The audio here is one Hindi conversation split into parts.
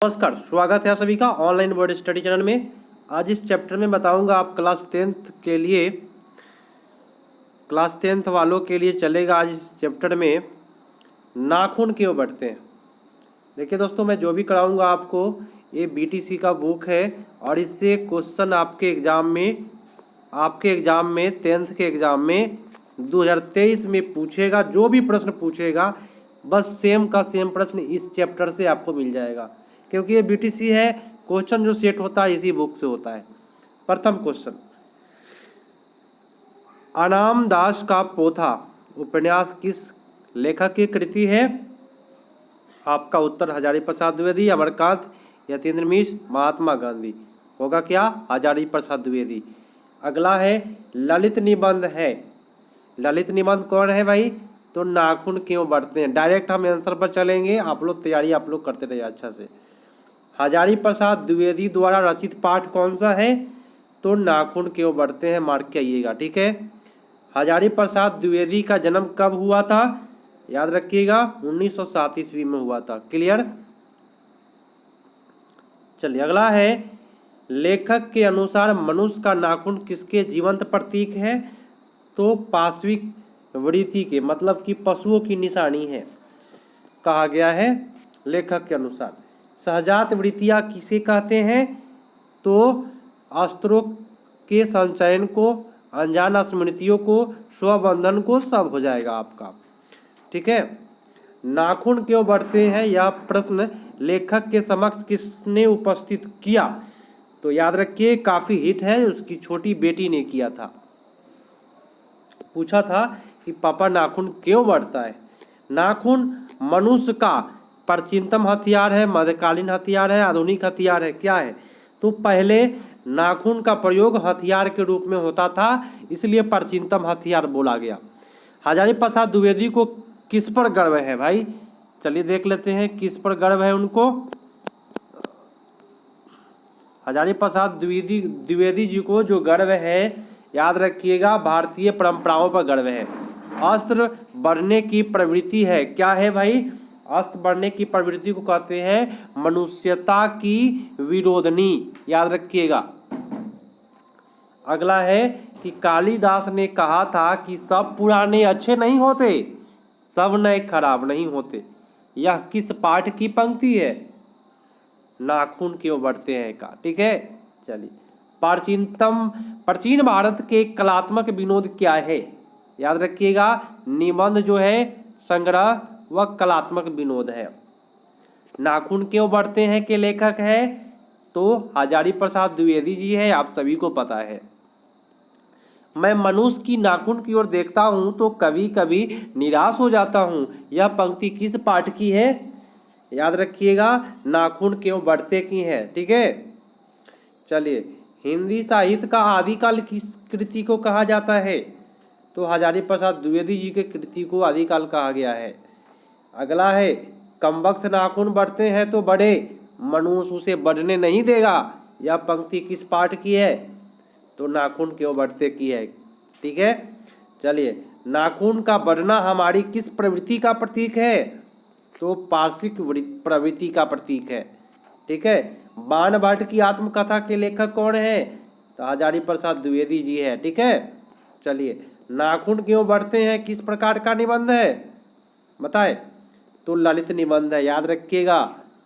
नमस्कार, स्वागत है आप सभी का ऑनलाइन बोर्ड स्टडी चैनल में। आज इस चैप्टर में बताऊंगा आप क्लास टेंथ वालों के लिए चलेगा। आज इस चैप्टर में नाखून क्यों बढ़ते हैं। देखिए दोस्तों, मैं जो भी कराऊंगा आपको ये बीटीसी का बुक है और इससे क्वेश्चन आपके एग्जाम में टेंथ के एग्जाम में 2023 में पूछेगा। जो भी प्रश्न पूछेगा बस सेम का सेम प्रश्न इस चैप्टर से आपको मिल जाएगा, क्योंकि ये बीटीसी है। क्वेश्चन जो सेट होता है इसी बुक से होता है। प्रथम क्वेश्चन, अनाम दास का पोथा उपन्यास किस लेखक की कृति है। आपका उत्तर हजारी प्रसाद द्विवेदी, अमरकांत, यतीन्द्र मिश्र, महात्मा गांधी। होगा क्या? हजारी प्रसाद द्विवेदी। अगला है ललित निबंध है। ललित निबंध कौन है भाई? तो नाखून क्यों बढ़ते हैं। डायरेक्ट हम आंसर पर चलेंगे, आप लोग तैयारी करते रहिए अच्छा से। हजारी प्रसाद द्विवेदी द्वारा रचित पाठ कौन सा है? तो नाखून क्यों बढ़ते हैं, मार्क किएगा। ठीक है, हजारी प्रसाद द्विवेदी का जन्म कब हुआ था? याद रखिएगा 1907 ईस्वी में हुआ था। क्लियर। चलिए अगला है, लेखक के अनुसार मनुष्य का नाखून किसके जीवंत प्रतीक है? तो पाश्विक वृत्ति के, मतलब कि पशुओं की निशानी है कहा गया है लेखक के अनुसार। सहजात वृत्तियाँ किसे कहते हैं? तो अस्त्रों के संचयन को, अनजान स्मृतियों को, स्वबंधन को, सब हो जाएगा आपका। ठीक है। नाखून क्यों बढ़ते हैं यह प्रश्न लेखक के समक्ष किसने उपस्थित किया? तो याद रखिए काफी हिट है, उसकी छोटी बेटी ने किया था। पूछा था कि पापा नाखून क्यों बढ़ता है। नाखून मनुष्य का प्राचीनतम हथियार है, मध्यकालीन हथियार है, आधुनिक हथियार है, क्या है? तो पहले नाखून का प्रयोग हथियार के रूप में होता था, इसलिए प्राचीनतम हथियार बोला गया। हजारी प्रसाद द्विवेदी को किस पर गर्व है भाई? चलिए देख लेते हैं किस पर गर्व है उनको। हजारी प्रसाद द्विवेदी जी को जो गर्व है, याद रखिएगा भारतीय परंपराओं पर गर्व है। अस्त्र बढ़ने की प्रवृत्ति है, क्या है भाई? अस्त्र बढ़ने की प्रवृत्ति को कहते हैं मनुष्यता की विरोधनी, याद रखिएगा। अगला है कि कालिदास ने कहा था कि सब पुराने अच्छे नहीं होते, सब नए खराब नहीं होते। यह किस पाठ की पंक्ति है? नाखून क्यों बढ़ते हैं का। ठीक है। चलिए, प्राचीन भारत के कलात्मक विनोद क्या है? याद रखिएगा निबंध जो है संग्रह वह कलात्मक विनोद है। नाखून क्यों बढ़ते हैं के लेखक है? तो हजारी प्रसाद द्विवेदी जी है, आप सभी को पता है। मैं मनुष्य की नाखून की ओर देखता हूं तो कभी कभी निराश हो जाता हूं। यह पंक्ति किस पाठ की है? याद रखिएगा नाखून क्यों बढ़ते की है। ठीक है। चलिए, हिंदी साहित्य का आदिकाल किस कृति को कहा जाता है? तो हजारी प्रसाद द्विवेदी जी के कृति को आदिकाल कहा गया है। अगला है, कमबख्त नाखून बढ़ते हैं तो बढ़े, मनुष्य उसे बढ़ने नहीं देगा। यह पंक्ति किस पाठ की है? तो नाखून क्यों बढ़ते की है। ठीक है। चलिए, नाखून का बढ़ना हमारी किस प्रवृत्ति का प्रतीक है? तो पार्श्विक प्रवृत्ति का प्रतीक है। ठीक है। बाण भट्ट की आत्मकथा के लेखक कौन है? तो हजारी प्रसाद द्विवेदी जी है। ठीक है। चलिए, नाखून क्यों बढ़ते हैं किस प्रकार का निबंध है बताए? तो ललित निबंध है, याद रखिएगा।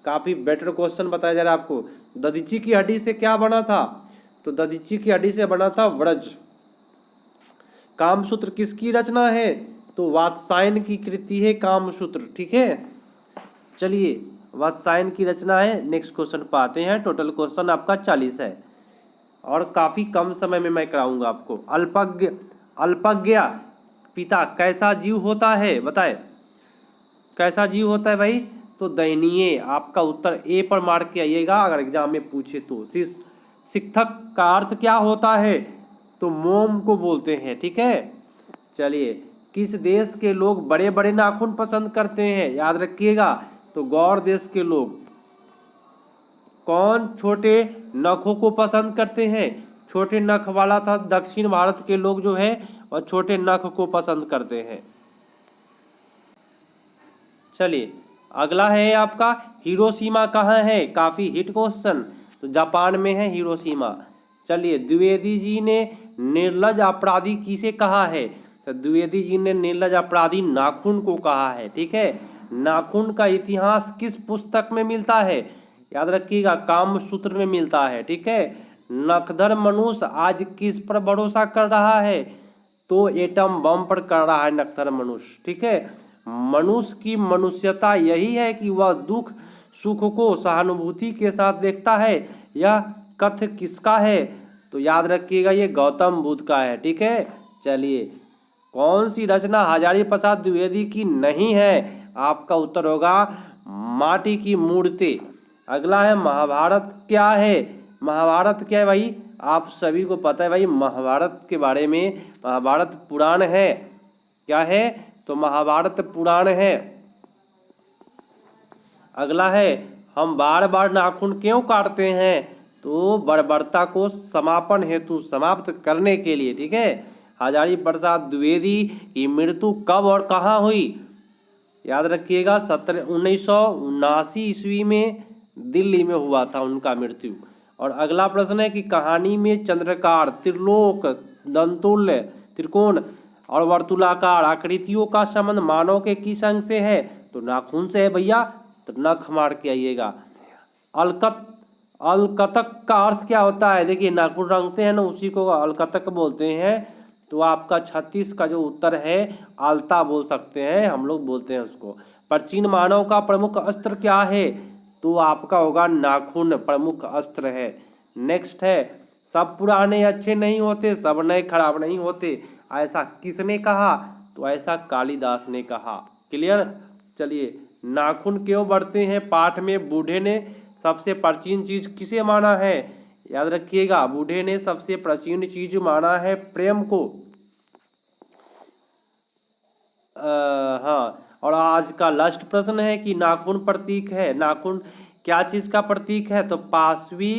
काफी बेटर क्वेश्चन बताया जा रहा है आपको। दधीची की हड्डी से क्या बना था? तो दधीची की हड्डी से बना था व्रज। कामसूत्र किसकी रचना है? तो वात्सायन की कृति है कामसूत्र। ठीक है। चलिए, वात्सायन की रचना है। नेक्स्ट क्वेश्चन पर आते हैं। टोटल क्वेश्चन आपका 40 है और काफी कम समय में मैं कराऊंगा आपको। अल्पज्ञ पिता कैसा जीव होता है बताए? कैसा जीव होता है भाई? तो दयनीय। आपका उत्तर ए पर मार्क किया अगर एग्जाम में पूछे तो। शिक्षक का अर्थ क्या होता है? तो मोम को बोलते हैं। ठीक है। चलिए, किस देश के लोग बड़े बड़े नाखून पसंद करते हैं? याद रखिएगा तो गौर देश के लोग। कौन छोटे नखों को पसंद करते हैं? छोटे नख वाला था दक्षिण भारत के लोग जो है वह छोटे नख को पसंद करते हैं। चलिए, अगला है आपका हिरोशिमा कहाँ है, काफ़ी हिट क्वेश्चन। तो जापान में है हिरोशिमा। चलिए, द्विवेदी जी ने निर्लज अपराधी किसे कहा है, तो द्विवेदी जी ने निर्लज अपराधी नाखून को कहा है। ठीक है, नाखून का इतिहास किस पुस्तक में मिलता है, याद रखिएगा कामसूत्र में मिलता है। ठीक है, नखदर मनुष्य आज किस पर भरोसा कर रहा है, तो एटम बम पर कर रहा है नखदर मनुष्य। ठीक है, मनुष्य की मनुष्यता यही है कि वह दुख सुख को सहानुभूति के साथ देखता है। यह कथ्य किसका है, तो याद रखिएगा ये गौतम बुद्ध का है। ठीक है, चलिए, कौन सी रचना हजारी प्रसाद द्विवेदी की नहीं है, आपका उत्तर होगा माटी की मूर्ति। अगला है महाभारत क्या है, महाभारत क्या है भाई, आप सभी को पता है भाई महाभारत के बारे में, महाभारत पुराण है। क्या है, तो महाभारत पुराण है। अगला है हम बार बार नाखून क्यों काटते हैं, तो बर्बरता को समापन हेतु, समाप्त करने के लिए। ठीक है, हजारी प्रसाद द्विवेदी की मृत्यु कब और कहाँ हुई, याद रखिएगा 1979 ईस्वी में दिल्ली में हुआ था उनका मृत्यु। और अगला प्रश्न है कि कहानी में चंद्रकार, त्रिलोक, दंतुल्य, त्रिकोण और वर्तुलाकार आकृतियों का संबंध मानव के किस अंग से है, तो नाखून से है भैया, तो नख मार के आइएगा। अलकतक का अर्थ क्या होता है, देखिए नाखून रंगते हैं ना, उसी को अलकतक बोलते हैं। तो आपका 36 का जो उत्तर है आलता बोल सकते हैं, हम लोग बोलते हैं उसको। प्राचीन मानव का प्रमुख अस्त्र क्या है, तो आपका होगा नाखून प्रमुख अस्त्र है। नेक्स्ट है सब पुराने अच्छे नहीं होते, सब नए खराब नहीं होते, ऐसा किसने कहा, तो ऐसा कालिदास ने कहा। क्लियर। चलिए, नाखून क्यों बढ़ते हैं पाठ में बूढ़े ने सबसे प्राचीन चीज किसे माना है, याद रखिएगा बूढ़े ने सबसे प्राचीन चीज माना है प्रेम को। हाँ, और आज का लास्ट प्रश्न है कि नाखून प्रतीक है, नाखून क्या चीज का प्रतीक है, तो पाशवी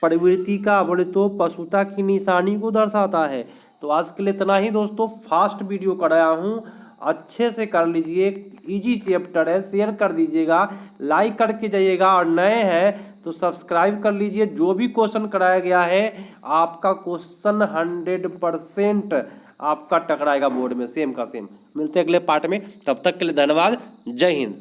प्रवृत्ति का, बोले तो पशुता की निशानी को दर्शाता है। तो आज के लिए इतना ही दोस्तों, फास्ट वीडियो कराया हूँ, अच्छे से कर लीजिए, इजी चैप्टर है, शेयर कर दीजिएगा, लाइक करके जाइएगा, और नए हैं तो सब्सक्राइब कर लीजिए। जो भी क्वेश्चन कराया गया है आपका क्वेश्चन 100% आपका टकराएगा बोर्ड में, सेम का सेम। मिलते हैं अगले पार्ट में, तब तक के लिए धन्यवाद, जय हिंद।